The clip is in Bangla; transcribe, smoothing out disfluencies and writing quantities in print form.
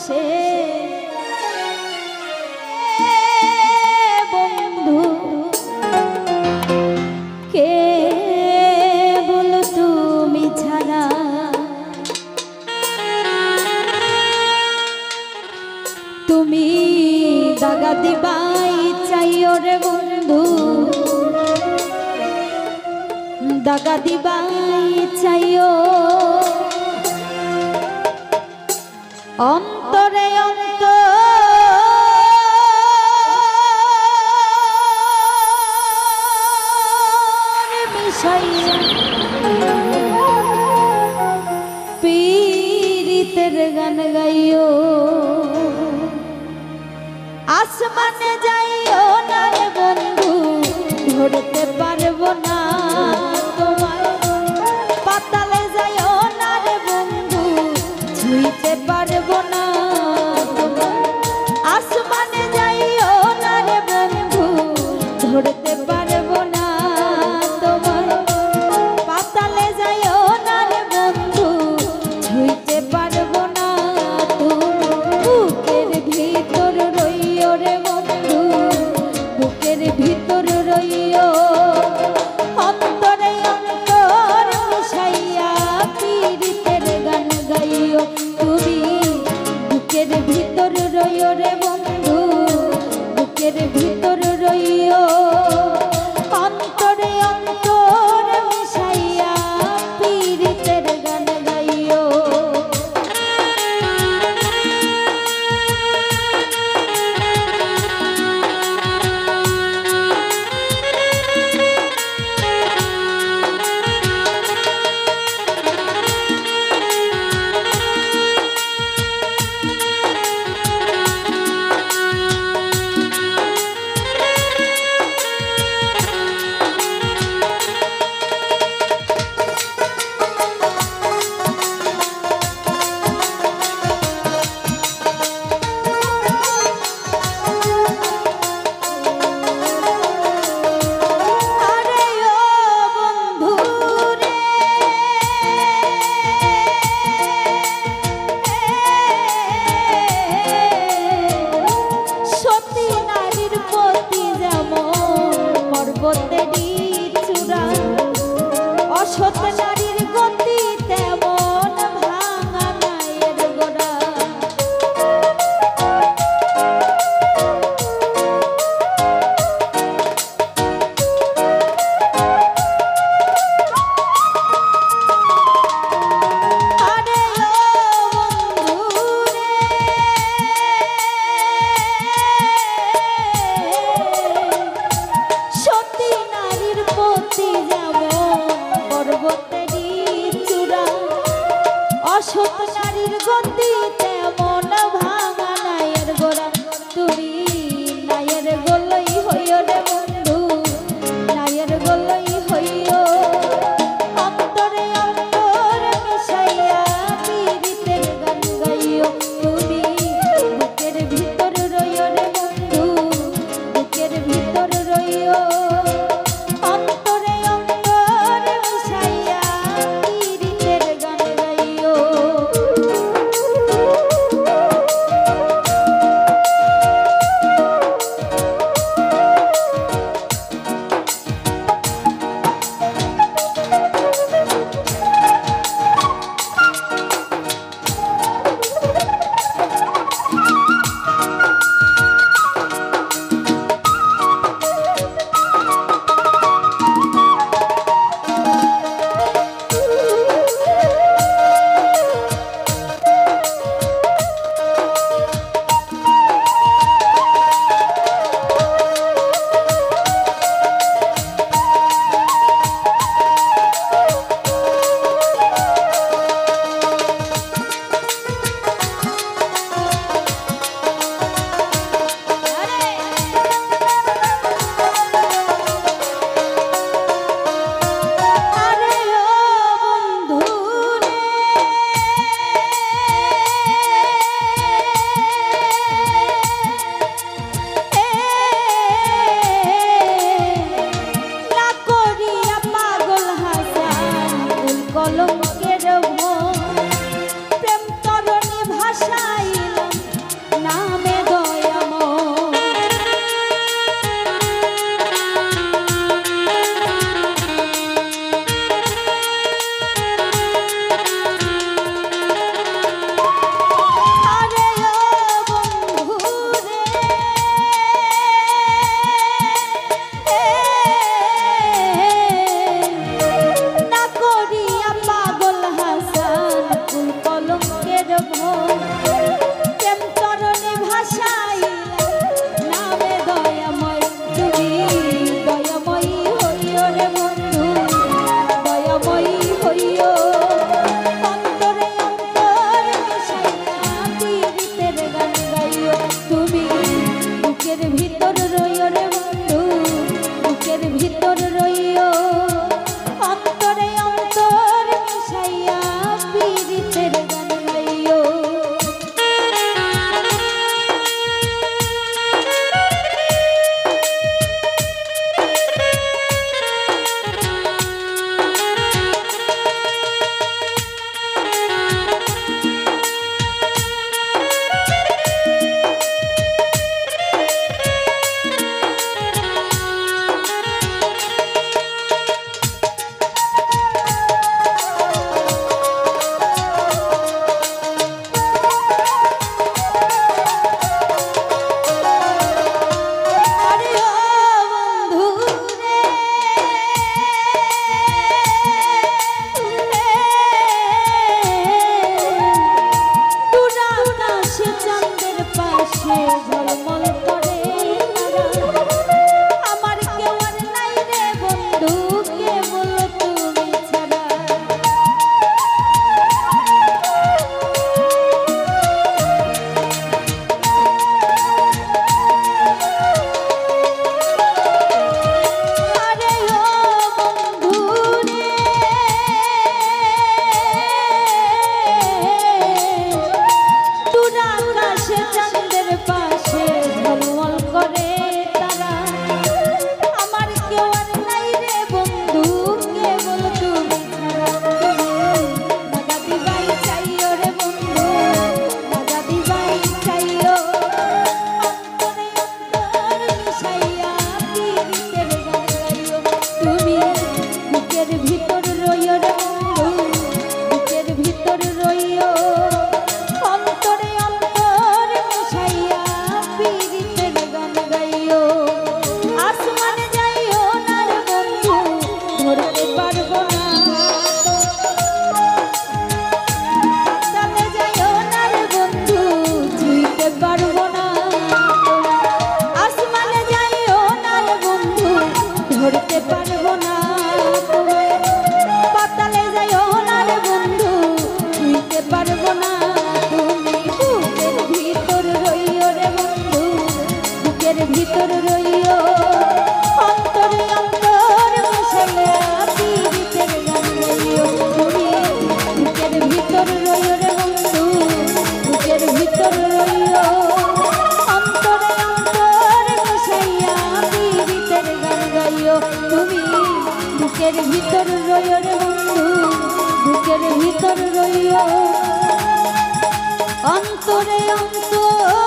ভালোবাসে বন্ধু কে বলো তুমি ছাড়া তুমি দাগা দিবাই চাইও রে বন্ধু দাগা দিবাই চাইও অন্তরে মিশাইয়া পীড়িতের গান গাইও আসমানে যাইও না রে বন্ধু ধরতে পারবো না তোমায় পাতালে যাইও না রে বন্ধু ছুঁইতে পারবো না তোমায় আসমানে যাইও না রে বন্ধু ধরতে পারবো না তোমায় পাতালে যাইও না রে বন্ধু ছুঁইতে পারবো না বুকের ভিতর রইও রে বন্ধু বুকের ভিতর রইও অন্তরে অন্তর মিশাইয়া পীড়িতের গান গাইও তুমি বুকের ভিতর রইও রে বন্ধু বুকের ভিতর রইও অন্তরে অন্তর মিশাইয়া পীড়িতের গান গাইও অসৎ নারীর গতি তেমন ভাঙা নায়ের গোড়া আরে ও বন্ধু রে সতী নারী ধরতে পারবো না তোমায়, পাতালে যাইও না রে বন্ধু, ছুঁইতে পারবো না তুমি। বুকের ভিতর রইও রে বন্ধু, বুকের ভিতর রইও, অন্তরে অন্তর বসাইয়া পীড়িতের গান গাইও তুমি। বুকের ভিতর রইও রে বন্ধু, বুকের ভিতর রইও, অন্তরে অন্তর বসাইয়া পীড়িতের গান গাইও তুমি। বুকের ভিতর রইও রে বন্ধু, বুকের ভিতর রইও, অন্তরে অন্তর